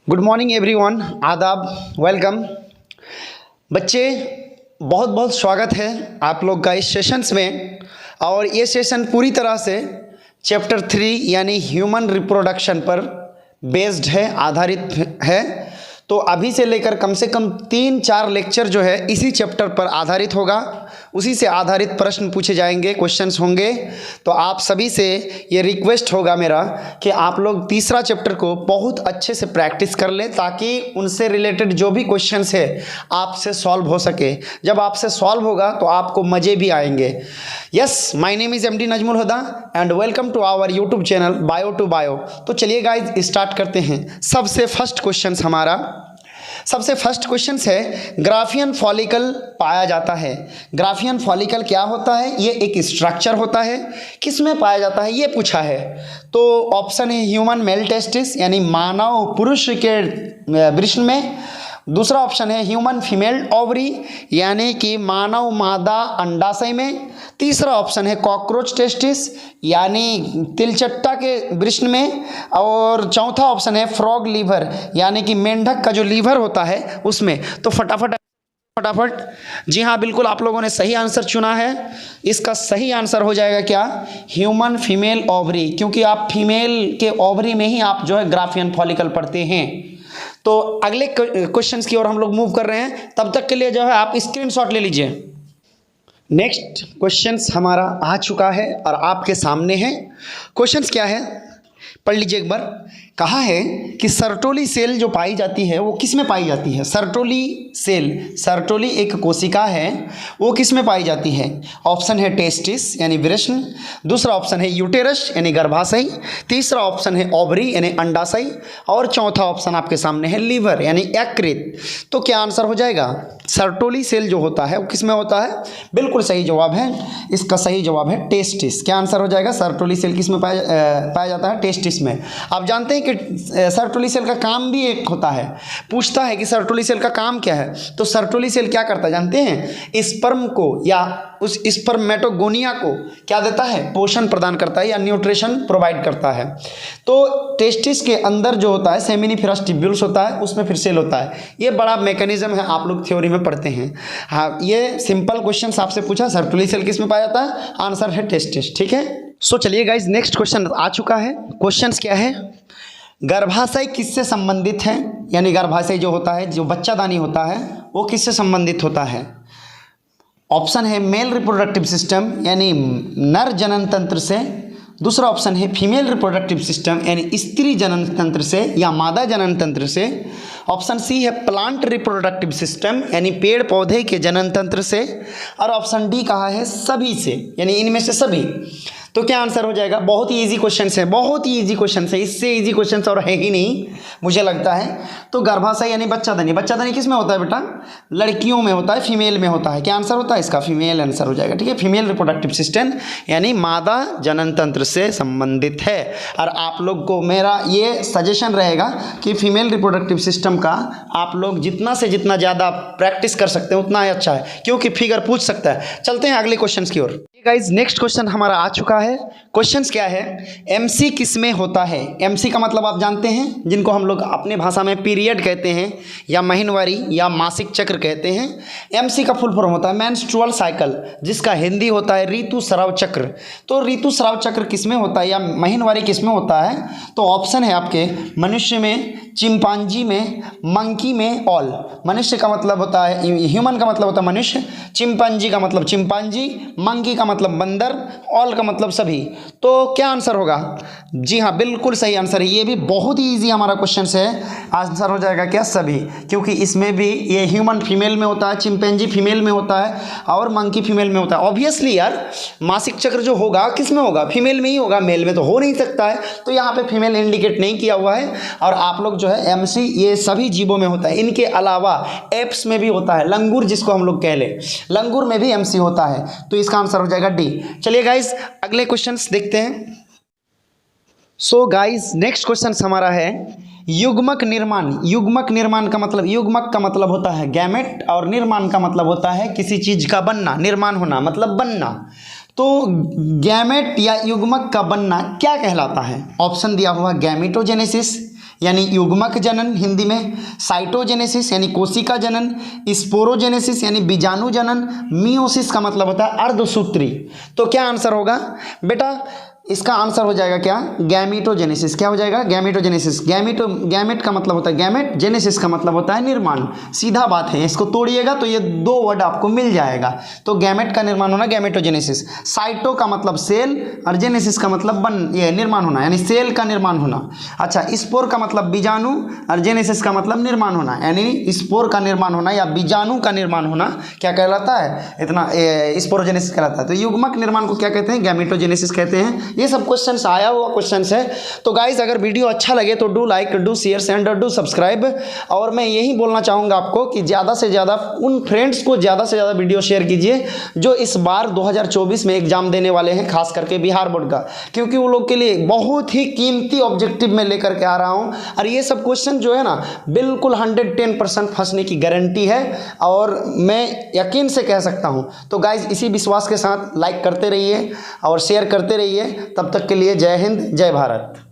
Good morning everyone, आदाब, welcome. बच्चे, बहुत बहुत स्वागत है आप लोग का इस सेशंस में। और ये सेशन पूरी तरह से चैप्टर 3 यानी ह्यूमन रिप्रोडक्शन पर बेस्ड है, आधारित है। तो अभी से लेकर कम से कम 3-4 लेक्चर जो है इसी चैप्टर पर आधारित होगा, उसी से आधारित प्रश्न पूछे जाएंगे, क्वेश्चंस होंगे। तो आप सभी से ये रिक्वेस्ट होगा मेरा कि आप लोग तीसरा चैप्टर को बहुत अच्छे से प्रैक्टिस कर लें, ताकि उनसे रिलेटेड जो भी क्वेश्चंस है आपसे सॉल्व हो सके। जब आपसे सॉल्व होगा तो आपको मज़े भी आएंगे। Yes, my name is MD Najmul Huda and welcome to our YouTube channel bio to bio. तो चलिए गाइज स्टार्ट करते हैं। सबसे फर्स्ट क्वेश्चन है, ग्राफियन फॉलिकल पाया जाता है। ग्राफियन फॉलिकल क्या होता है? ये एक स्ट्रक्चर होता है। किस में पाया जाता है ये पूछा है। तो ऑप्शन है ह्यूमन मेल टेस्टिस यानी मानव पुरुष के वृषण में। दूसरा ऑप्शन है ह्यूमन फीमेल ओवरी यानी कि मानव मादा अंडाशय में। तीसरा ऑप्शन है कॉकरोच टेस्टिस यानी तिलचट्टा के वृषण में। और चौथा ऑप्शन है फ्रॉग लीवर यानी कि मेंढक का जो लीवर होता है उसमें। तो फटाफट जी हाँ, बिल्कुल आप लोगों ने सही आंसर चुना है। इसका सही आंसर हो जाएगा क्या? ह्यूमन फीमेल ओवरी, क्योंकि आप फीमेल के ओवरी में ही आप जो है ग्राफियन फॉलिकल पढ़ते हैं। तो अगले क्वेश्चंस की ओर हम लोग मूव कर रहे हैं। तब तक के लिए जो है आप स्क्रीनशॉट ले लीजिए। नेक्स्ट क्वेश्चंस हमारा आ चुका है और आपके सामने है। क्वेश्चंस क्या है पढ़ लीजिए एक बार। कहा है कि सर्टोली सेल जो पाई जाती है वो किस में पाई जाती है? सर्टोली सेल, सर्टोली एक कोशिका है, वो किस में पाई जाती है? ऑप्शन है टेस्टिस यानी वृषण। दूसरा ऑप्शन है यूटेरस यानी गर्भाशय। तीसरा ऑप्शन है ओवरी यानी अंडाशय। और चौथा ऑप्शन आपके सामने है लीवर यानी यकृत। तो क्या आंसर हो जाएगा? सर्टोली सेल जो होता है वो किस में होता है? बिल्कुल सही जवाब है। इसका सही जवाब है टेस्टिस। क्या आंसर हो जाएगा? सर्टोली सेल किस में पाया जाता है? टेस्टिस में। आप जानते हैं कि सर्टोली सेल का काम भी एक होता है। पूछता है कि सर्टोली सेल का काम क्या है, तो सर्टोली सेल क्या करता है जानते हैं? स्पर्म को या उस स्पर्मेटोगोनिया को क्या देता है? पोषण प्रदान करता है या न्यूट्रिशन प्रोवाइड करता है। तो टेस्टिस के अंदर जो होता है सेमिनिफेरस ट्यूब्यूल्स होता है, उसमें फिर सेल होता है। ये बड़ा मैकेनिज्म है, आप लोग थ्योरी में पढ़ते हैं। हाँ, ये सिंपल क्वेश्चन आपसे पूछा सर्टोली सेल किस में पाया जाता है? आंसर है टेस्टिस। ठीक है, सो चलिए गाइज नेक्स्ट क्वेश्चन आ चुका है। क्वेश्चन क्या है? गर्भाशय किससे संबंधित है? यानी गर्भाशय जो होता है, जो बच्चादानी होता है, वो किससे संबंधित होता है? ऑप्शन है मेल रिप्रोडक्टिव सिस्टम यानी नर जनन तंत्र से। दूसरा ऑप्शन है फीमेल रिप्रोडक्टिव सिस्टम यानी स्त्री जनन तंत्र से या मादा जनन तंत्र से। ऑप्शन सी है प्लांट रिप्रोडक्टिव सिस्टम यानी पेड़ पौधे के जनन तंत्र से। और ऑप्शन डी कहा है सभी से यानी इनमें से सभी। तो क्या आंसर हो जाएगा? बहुत ही इजी क्वेश्चन है, बहुत ही इजी क्वेश्चन है। इससे इजी क्वेश्चन और है ही नहीं मुझे लगता है। तो गर्भाशय यानी बच्चादानी, बच्चादानी किस में होता है बेटा? लड़कियों में होता है, फीमेल में होता है। क्या आंसर होता है इसका? फीमेल आंसर हो जाएगा। ठीक है, फीमेल रिप्रोडक्टिव सिस्टम यानी मादा जनन तंत्र से संबंधित है। और आप लोग को मेरा ये सजेशन रहेगा कि फीमेल रिप्रोडक्टिव सिस्टम का आप लोग जितना से जितना ज़्यादा प्रैक्टिस कर सकते हैं उतना ही अच्छा है, क्योंकि फिगर पूछ सकता है। चलते हैं अगले क्वेश्चन की ओर। गाइज नेक्स्ट क्वेश्चन हमारा आ चुका है। क्वेश्चंस क्या है? एमसी किस में होता है? एमसी का मतलब आप जानते हैं, जिनको हम लोग अपने भाषा में पीरियड कहते हैं या महीनवारी या मासिक चक्र कहते हैं। एमसी का फुल फॉर्म होता है मेंस्ट्रुअल साइकिल, जिसका हिंदी होता है ऋतुस्राव चक्र। तो ऋतुस्राव चक्र किस में होता है या महीनवारी किस में होता है? तो ऑप्शन है आपके मनुष्य में, चिंपांजी में, मंकी में, ऑल। मनुष्य का मतलब होता है, ह्यूमन का मतलब होता है मनुष्य, चिंपांजी का मतलब चिंपांजी, मंकी का मतलब बंदर, ऑल का मतलब सभी। तो क्या आंसर होगा? जी हाँ, बिल्कुल सही आंसर है। ये भी बहुत ही इजी हमारा क्वेश्चन है। आंसर हो जाएगा क्या? सभी, क्योंकि इसमें भी ये ह्यूमन फीमेल में होता है, चिंपैंजी फीमेल में होता है और मंकी फीमेल में होता है। ऑब्वियसली यार, मासिक चक्र जो होगा किस में होगा? फीमेल में ही होगा, मेल में तो हो नहीं सकता है। तो यहाँ पे फीमेल इंडिकेट नहीं किया हुआ है। और आप लोग जो है एमसी ये सभी जीवों में होता है। इनके अलावा एप्स में भी होता है, लंगूर जिसको हम लोग कह ले, लंगूर में भी एमसी होता है। तो इसका आंसर हो जाएगा डी। चलिए गाइज अगले क्वेश्चंस देखते हैं। सो गाइज नेक्स्ट क्वेश्चन हमारा है युग्मक निर्माण। युग्मक निर्माण का मतलब, युग्मक का मतलब होता है गैमेट और निर्माण का मतलब होता है किसी चीज का बनना, निर्माण होना मतलब बनना। तो गैमेट या युग्मक का बनना क्या कहलाता है? ऑप्शन दिया हुआ गैमेटोजेनेसिस यानी युग्मक जनन हिंदी में, साइटोजेनेसिस यानी कोशिका जनन, स्पोरोजेनेसिस यानी बीजाणु जनन, मियोसिस का मतलब होता है अर्धसूत्री। तो क्या आंसर होगा बेटा, इसका आंसर हो जाएगा क्या, गैमीटोजेनेसिस। क्या हो जाएगा, गैमीटोजेनेसिस। गैमेट का मतलब होता है गैमेट, जेनेसिस का मतलब होता है निर्माण। सीधा बात है, इसको तोड़िएगा तो ये दो वर्ड आपको मिल जाएगा। तो गैमेट का निर्माण होना, गैमेटोजेनेसिस। साइटो का मतलब सेल और जेनेसिस का मतलब ये निर्माण होना, यानी सेल का निर्माण होना। अच्छा, स्पोर का मतलब बीजाणु और जेनेसिस का मतलब निर्माण होना, यानी स्पोर का निर्माण होना या बीजाणु का निर्माण होना क्या कहलाता है, इतना स्पोरोजेनेसिस कहलाता है। तो युग्मक निर्माण को क्या कहते हैं, गैमेटोजेनेसिस कहते हैं। ये सब क्वेश्चंस आया हुआ क्वेश्चंस है। तो गाइज अगर वीडियो अच्छा लगे तो do like, do share and do subscribe. और मैं यही बोलना चाहूँगा आपको कि ज़्यादा से ज़्यादा उन फ्रेंड्स को ज़्यादा से ज़्यादा वीडियो शेयर कीजिए जो इस बार 2024 में एग्जाम देने वाले हैं, खास करके बिहार बोर्ड का, क्योंकि वो लोग के लिए बहुत ही कीमती ऑब्जेक्टिव में लेकर के आ रहा हूँ। और ये सब क्वेश्चन जो है ना, बिल्कुल 110% फंसने की गारंटी है और मैं यकीन से कह सकता हूँ। तो गाइज इसी विश्वास के साथ लाइक करते रहिए और शेयर करते रहिए। तब तक के लिए जय हिंद, जय भारत।